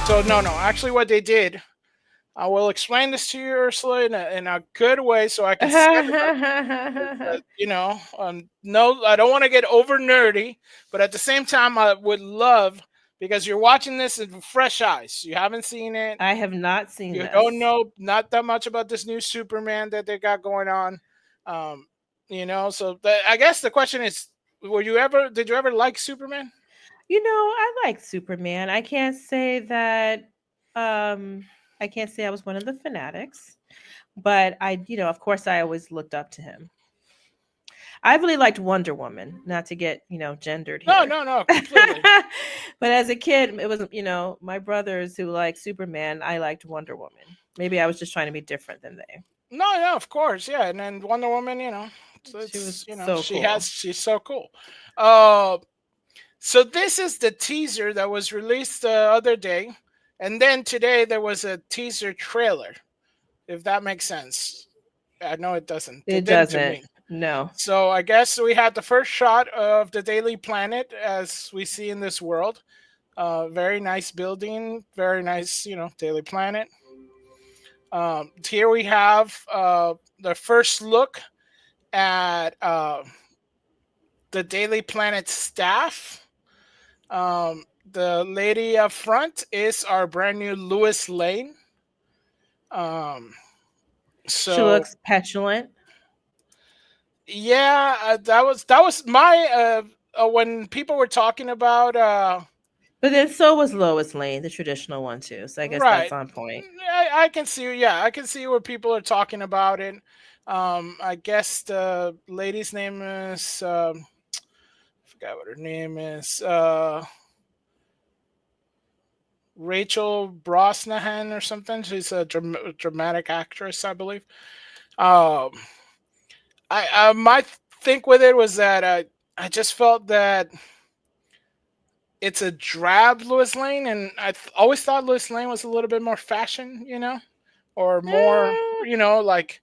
So no, no. Actually, what they did, I will explain this to you, Ursula, in a good way, so I can set it up. No, I don't want to get over nerdy, but at the same time, I would love because you're watching this in fresh eyes. You haven't seen it. I have not seen You don't this. know not that much about this new Superman that they got going on. Um, I guess the question is, did you ever like Superman? I like Superman. Um I can't say I was one of the fanatics, but of course I always looked up to him. I really liked Wonder Woman, not to get, gendered No, here. no, no, completely. But as a kid, it was, my brothers who liked Superman, I liked Wonder Woman. Maybe I was just trying to be different than they. No, no, of course, yeah. And then Wonder Woman, She was so she's cool. she's so cool. Uh, so this is the teaser that was released the other day, and then today there was a teaser trailer. If that makes sense, I know it doesn't. It It didn't to doesn't. me. No. So I guess we had the first shot of the Daily Planet as we see in this world. Very nice building, very nice, Daily Planet. Here we have the first look at the Daily Planet staff. The lady up front is our brand new Lois Lane. Um, She so looks petulant. yeah, that was my when people were talking about But then so was Lois Lane, the traditional one too. So I guess that's right. on point. I can see, yeah, I can see where people are talking about it. I guess the lady's name is I forgot what her name is. Rachel Brosnahan or something. She's a dramatic actress, I believe. Um, my think with it was that I just felt that it's a drab Lois Lane, and always thought Lois Lane was a little bit more fashion, or more, Eh, like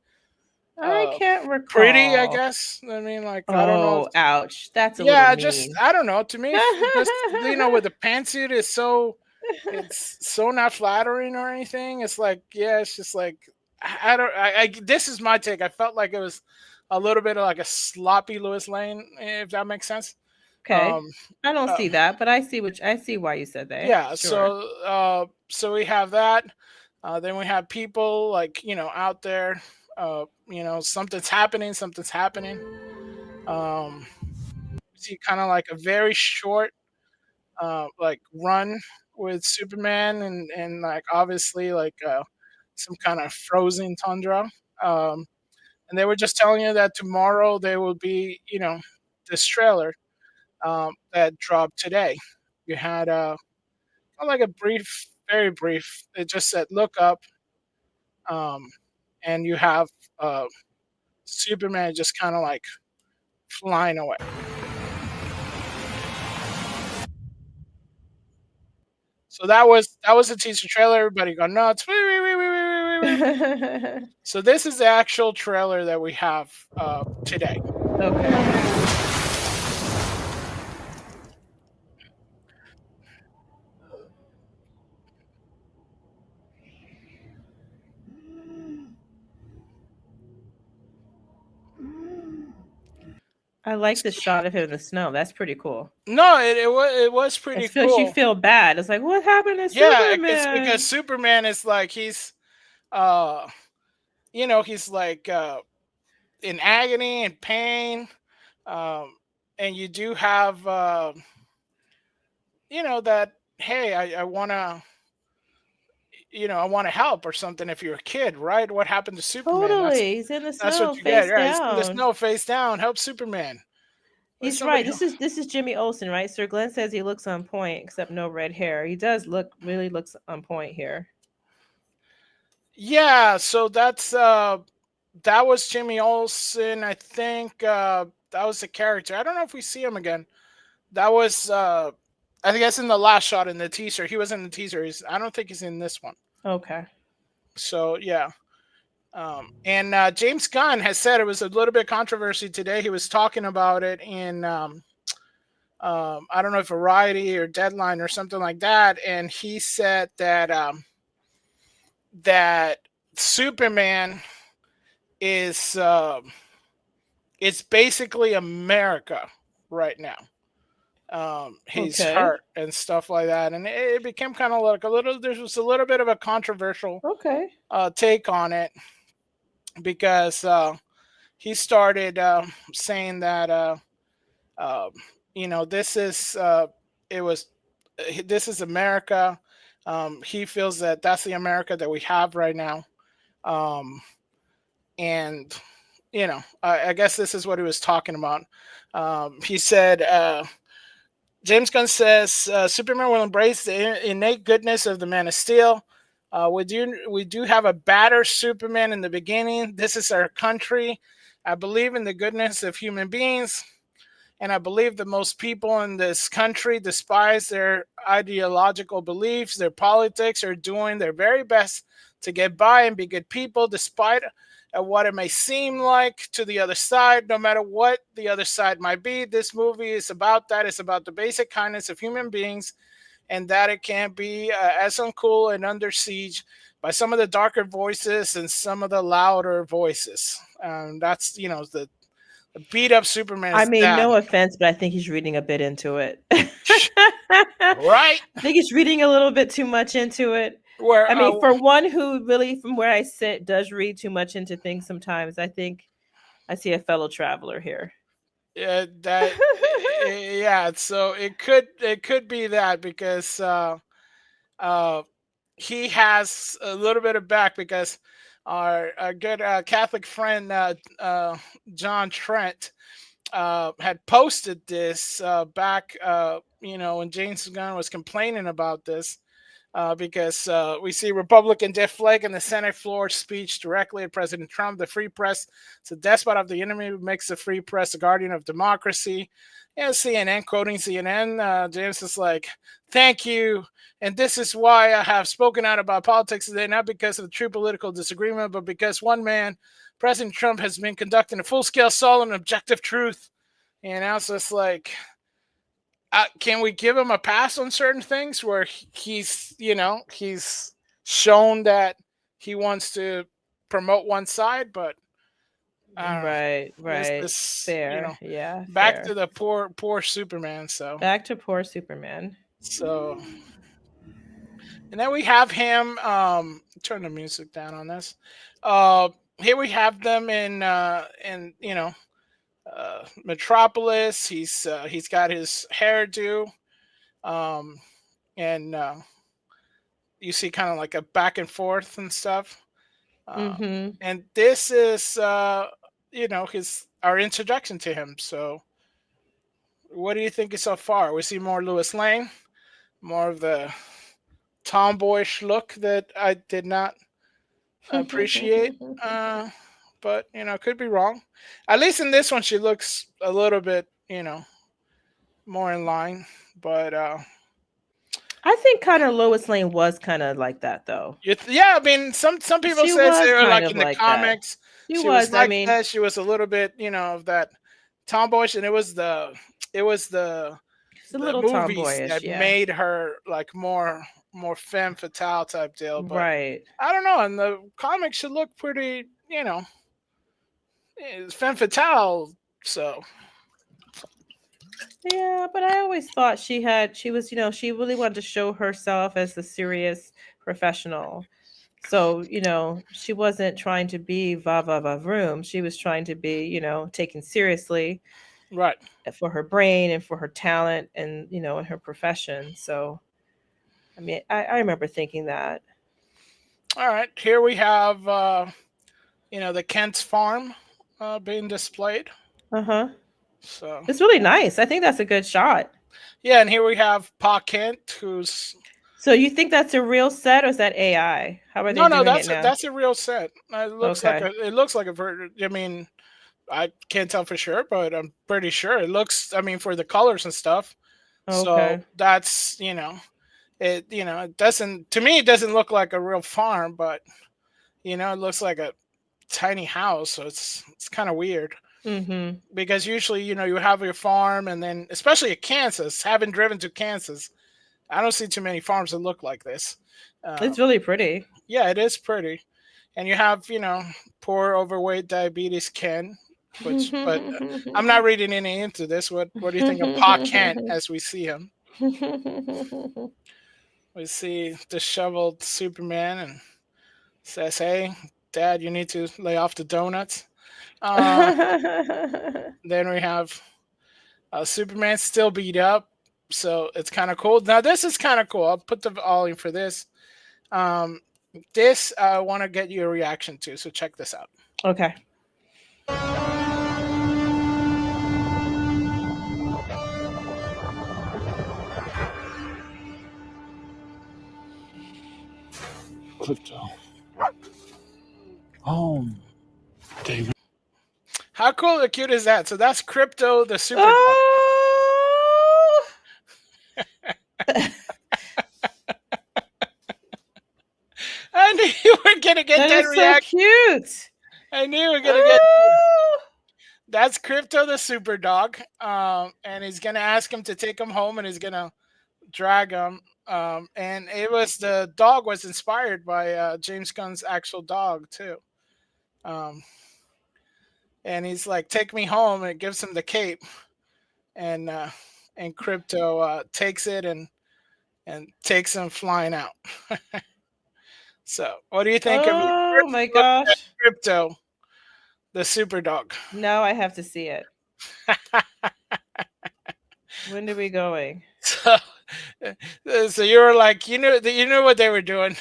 I uh, can't pretty. I recall. guess. I mean, like I don't know. Oh, ouch. That's a little Yeah, just mean. I don't know. To me, it just with the pantsuit is so it's so not flattering or anything. It's like yeah, it's just like I don't. This is my take. I felt like it was a little bit of like a sloppy Lewis Lane, if that makes sense. Okay. Um, I don't uh, see that, but I see why you said that. yeah. Sure. So we have that. Then we have people like out there. Something's happening. Something's happening. Um, see kind of like a very short like run with Superman and like obviously like some kind of frozen tundra. Um, and they were just telling you that tomorrow there will be this trailer that dropped today. You had like a brief, very brief. It just said look up, um, and you have uh, Superman just kind of like flying away. So that was a teaser trailer. Everybody go nuts. Wee, wee, wee, wee, wee, wee, wee. So this is the actual trailer that we have today. Okay. I like the shot of him in the snow. That's pretty cool. No, it was pretty Especially you cool. feel bad. It's like, what happened to Yeah, it's because Superman? Superman is like uh he's like in agony and pain, um, and you do have that hey I want to help or something if you're a kid, right? What happened to Superman? That's Totally. He's in the that's what snow, you get, face right? He's in the down. snow face down, help Superman. Let He's somebody right. help. This is Jimmy Olsen, right? Sir Glenn says he looks on point, except no red hair. He does really looks on point here. Yeah, so that was Jimmy Olsen. I think that was the character. I don't know if we see him again. That was I guess in the last shot in the teaser. He was in the teaser. I don't think he's in this one. Okay. So yeah. And James Gunn has said it was a little bit controversy today. He was talking about it in I don't know if Variety or Deadline or something like that, and he said that that Superman is it's basically America right now. He's Okay. hurt and stuff like that, and it became kind of like a little. There was a little bit of a controversial Okay. take on it because he started saying that uh, this is it was this is America. He feels that that's the America that we have right now, um, and I guess this is what he was talking about. He said. James Gunn says Superman will embrace the innate goodness of the Man of Steel. We do have a battered Superman in the beginning. This is our country. I believe in the goodness of human beings, and I believe that most people in this country, despite their ideological beliefs, their politics, are doing their very best to get by and be good people, despite what it may seem like to the other side. No matter what the other side might be, this movie is about that. It's about the basic kindness of human beings, and that it can't be as uncool and under siege by some of the darker voices and some of the louder voices. That's the beat up I Superman's mean, dad. no offense, but I think he's reading a bit into it. I Right? think he's reading a little bit too much into it. Where I mean, for one who really, from where I sit, does read too much into things sometimes, I think I see a fellow traveler here. that yeah, so it could be that because uh he has a little bit of back because our good Catholic friend John Trent had posted this back when James Gunn was complaining about this because we see Republican Jeff Flake in the Senate floor speech directly at President Trump. The free press is a despot of the enemy who makes the free press a guardian of democracy. Yeah, CNN, quoting CNN, James is like, thank you. And this is why I have spoken out about politics today, not because of true political disagreement, but because one man, President Trump, has been conducting a full scale assault on objective truth. And now it's just like, can we give him a pass on certain things where he's shown that he wants to promote one side, but I don't know. Right, This right. this Fair. Yeah, back to fair. the poor Superman. So Back to poor Superman. so and then we have him. Turn the music down on this. Uh, Here we have them in Metropolis. He's got his hairdo. Um, and you see kind of like a back and forth and stuff. Uh, Mm-hmm. and this is his our introduction to him. So what do you think so far? We see more Lewis Lane, more of the tomboyish look that I did not appreciate. Uh, but could be wrong. At least in this one, she looks a little bit more in line. But I think kind of Lois Lane was kind of like that though. yeah, I mean, some people She says they was were kind like of in the like that. comics. She She was was. I like mean, that. She was a little bit, of that tomboyish, and it was the she's a the little movies tomboyish. that Yeah. made her like more femme fatale type deal. But Right. I don't know. And the comics should look pretty, femme fatale. So Yeah, but I always thought she was, she really wanted to show herself as the serious professional. So, she wasn't trying to be va va va vroom. She was trying to be, taken seriously right. for her brain and for her talent and, in her profession. So, I mean, I remember thinking that. All right. Here we have the Kent's farm being displayed. Uh-huh. So It's really nice. I think that's a good shot. yeah, and here we have Pa Kent, who's So you think that's a real set or is that AI? How are they no, doing it that's a, now? that's a real set. Okay. It looks like a I mean, I can't tell for sure, but I'm pretty sure it looks. I mean, for the colors and stuff. So Okay. that's it doesn't to me it doesn't look like a real farm, but it looks like a tiny house. So it's kind of weird. Mhm. because usually you have your farm, and then especially in Kansas, having driven to Kansas, I don't see too many farms that look like this. Uh, It's really pretty. yeah, it is pretty, and you have poor overweight diabetes Ken, which but I'm not reading any into this. What do you think of Pa Kent as we see him? We see disheveled Superman and says, "Hey, Dad, you need to lay off the donuts." Uh, then we have Superman still beat up, so it's kind of cool. Now this is kind of cool. I'll put the volume for this. Um, this I want to get your reaction to. So check this out. Okay. Crypto. How cool and cute is that? So that's Crypto the Super Dog. Oh! I knew you were gonna get That that is so reaction. cute. I knew you were gonna get. Oh! That's Crypto the Super Dog. And he's gonna ask him to take him home, and he's gonna drag him. And it was the dog was inspired by James Gunn's actual dog too. Um, and he's like, "Take me home," and it gives him the cape, and Crypto takes it and takes him flying out. So, what do you think of your Oh first my look at gosh. Crypto, the super dog? Now I have to see it. When are we going? so, so you were like, you knew what they were doing.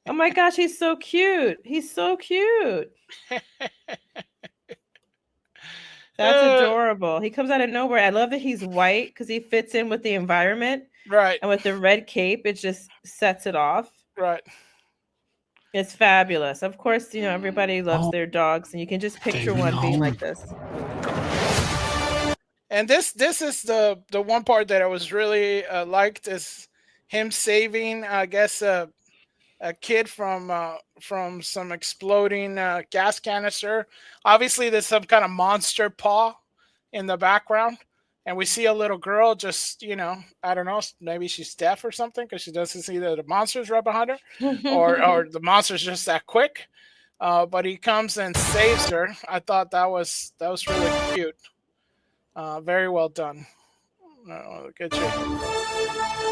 Oh my gosh, he's so cute. He's so cute. That's uh, adorable. He comes out of nowhere. I love that he's white because he fits in with the environment. right, And with the red cape, it just sets it off. right. It's fabulous. Of course, everybody loves their dogs, and you can just picture one being like this. And this is the one part that I was really liked is him saving, I guess, a kid from some exploding gas canister. Obviously, there's some kind of monster paw in the background, and we see a little girl just I don't know, maybe she's deaf or something because she doesn't see the monsters right behind her, or the monster's just that quick. But he comes and saves her. I thought that was really cute. Very well done. Look at you.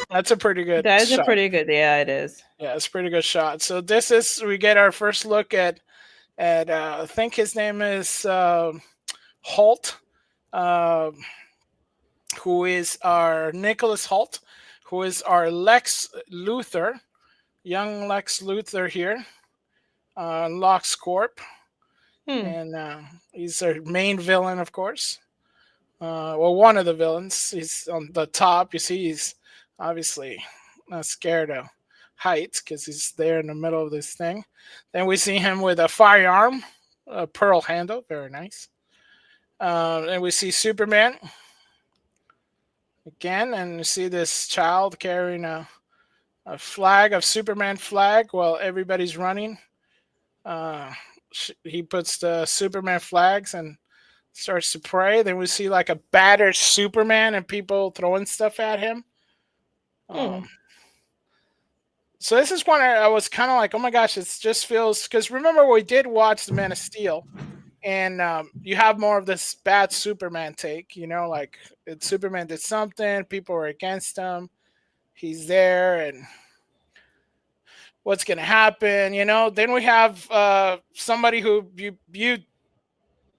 That's a pretty good That is a shot. pretty good. Yeah, it is. Yeah, it's a pretty good shot. So this is we get our first look at I think his name is Holt, uh, who is our Nicholas Holt, who is our Lex Luthor, young Lex Luthor here, LoxCorp, Hmm. and he's our main villain, of course. Well, one of the villains. He's on the top. You see, he's obviously not scared of heights because he's there in the middle of this thing. Then we see him with a firearm, a pearl handle, very nice. And we see Superman again, and you see this child carrying a flag of Superman flag while everybody's running. Uh, he puts the Superman flags and starts to pray. Then we see like a battered Superman and people throwing stuff at him. Hmm. Um, so this is one I was kind of like, oh my gosh, it just feels because remember we did watch the Man of Steel, and you have more of this bad Superman take. Like Superman did something, people were against him. He's there, and what's gonna happen? Then we have somebody who you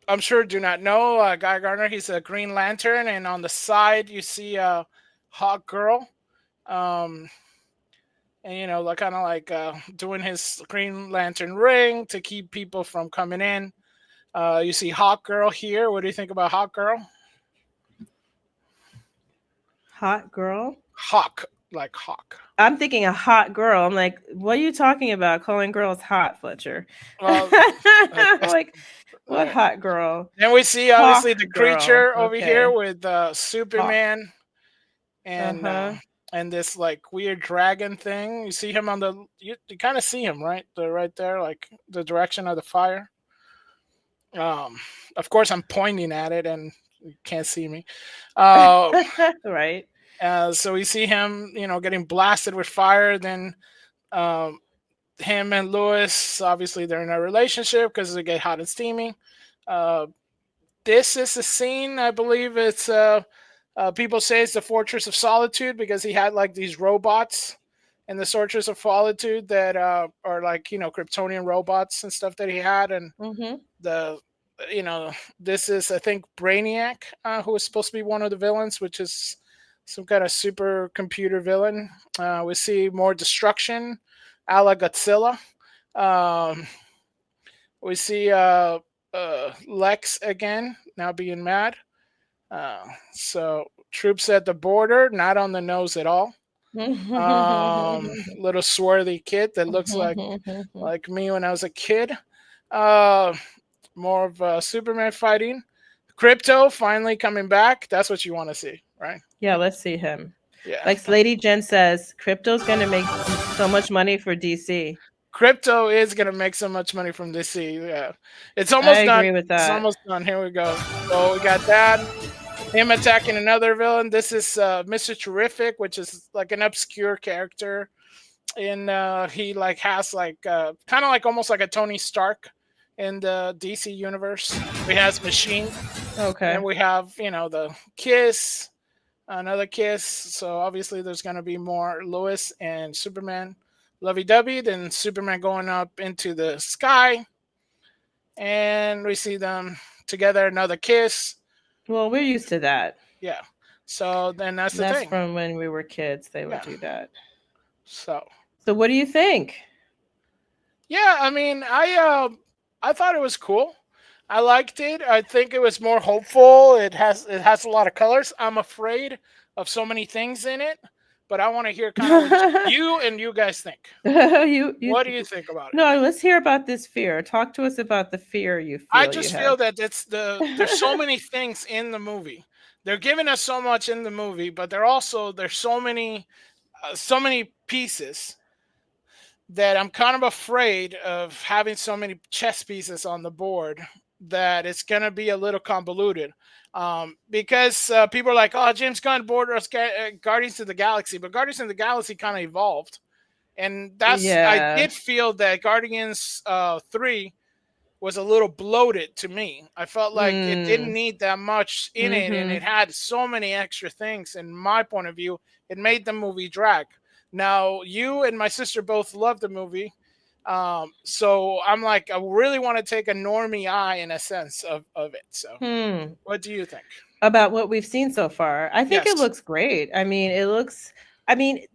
I'm sure do not know, Guy Gardner. He's a Green Lantern, and on the side you see a Hawk Girl, um, and like kind of like doing his Green Lantern ring to keep people from coming in. You see Hawk Girl here. What do you think about Hawk Girl? Hot girl. Hawk, like hawk. I'm thinking a hot girl. I'm like, what are you talking about? Calling girls hot, Fletcher? Well, I I'm guess. like, what Uh, hot girl? then we see Hawk obviously the girl. creature over here Okay. with Hawk. Superman Uh and huh. this like weird dragon thing. You see him on the you kind of see him right right there, like the direction of the fire. Um, of course, I'm pointing at it, and you can't see me. Uh, Right. so we see him, getting blasted with fire. Then um, him and Lewis, obviously, they're in a relationship because they get hot and steamy. Uh, this is a scene, I believe it's people say it's the Fortress of Solitude because he had like these robots in the Fortress of Solitude that are like Kryptonian robots and stuff that he had, and Mhm. the you know this is, I think, Brainiac, who is supposed to be one of the villains, which is some kind of super computer villain. We see more destruction, a la Godzilla. Um, we see Lex again now being mad. So troops at the border, not on the nose at all. Little swarthy kid that looks like me when I was a kid. Uh, More of Superman fighting. Crypto finally coming back. That's what you want to see, right? Yeah, let's see him. Yeah. Like Lady Jen says, crypto's gonna make so much money for DC. Crypto is gonna make so much money from this sea. Yeah. It's I almost done. agree with It's that. almost done. Here we go. So we got that. Him attacking another villain. This is Mr. Terrific, which is like an obscure character. And he like has like kind of like almost like a Tony Stark in the DC universe. He has Machine. Then Okay. we have, the Kiss, another Kiss. So obviously there's going to be more Lois and Superman lovey dovey. Then Superman going up into the sky, and we see them together. Another kiss. Well, we're used to that. Yeah. So then that's the That's thing. from when we were kids. They would Yeah. do that. So So, what do you think? yeah, I mean, I thought it was cool. I liked it. I think it was more hopeful. It has a lot of colors. I'm afraid of so many things in it, but I want to hear kind of what you and you guys think. You. What do you think about it? No, let's hear about this fear. Talk to us about the fear you I feel you just have. feel that there's so many things in the movie. They're giving us so much in the movie, but there's so many pieces that I'm kind of afraid of having so many chess pieces on the board that it's going to be a little convoluted. Because people are like, oh, James Gunn borders Guardians of the Galaxy, but Guardians of the Galaxy kind of evolved. And I Yeah. did feel that Guardians 3 was a little bloated to me. I felt like it didn't Mm. need that much in it, and it Mhm. had so many extra things. In my point of view, it made the movie drag. Now, you and my sister both loved the movie, so I'm like, I really want to take a normie eye in a sense of it. So, Hmm. what do you think? About what we've seen so far. I think it Yes. looks great. I mean,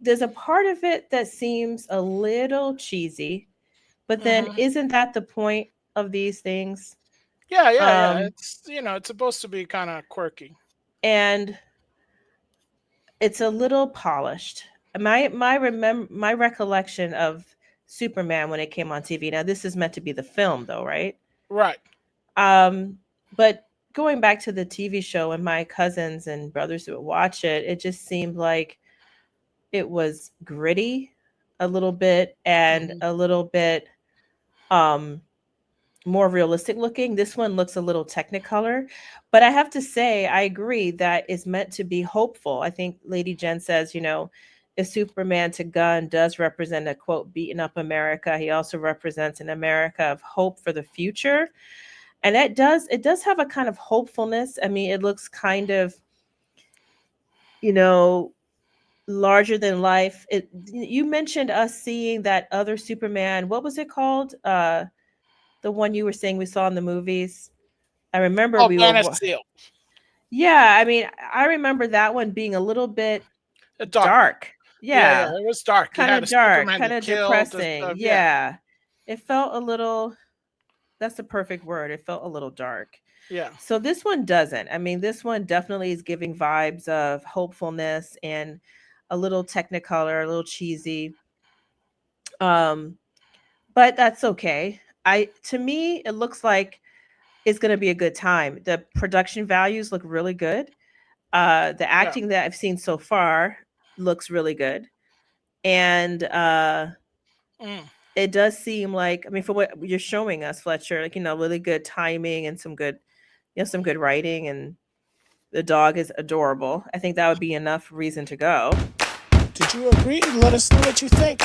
there's a part of it that seems a little cheesy, but then Hmm. isn't that the point of these things? Yeah, yeah, yeah. Um, It's supposed to be kind of quirky. and it's a little polished. My recollection of Superman when it came on TV. Now this is meant to be the film though, right? Right. Um, but going back to the TV show and my cousins and brothers who would watch it, it just seemed like it was gritty a little bit and Hmm. a little bit um more realistic looking. This one looks a little technicolor, but I have to say I agree that it's meant to be hopeful. I think Lady Jen says, if Superman to Gun does represent a quote beaten up America, he also represents an America of hope for the future. And it does have a kind of hopefulness. I mean, it looks kind of, you know, larger than life. You mentioned us seeing that other Superman. What was it called? The one you were saying we saw in the movies. I remember Oh, we Man were of Steel. Yeah, I mean, I remember that one being a little bit Dark. dark. Yeah, yeah. Yeah, It was dark. You kind had a of dark, Superman kind that of killed the depressing. stuff. Yeah. Yeah. It felt a little That's the perfect word. It felt a little dark. Yeah. So this one doesn't. I mean, this one definitely is giving vibes of hopefulness and a little technicolor, a little cheesy. Um, but that's okay. I To me, it looks like it's going to be a good time. The production values look really good. The Yeah. acting that I've seen so far looks really good. And Mm. it does seem like, I mean, for what you're showing us, Fletcher, like, really good timing and some good writing, and the dog is adorable. I think that would be enough reason to go. Did you agree? Let us know what you think.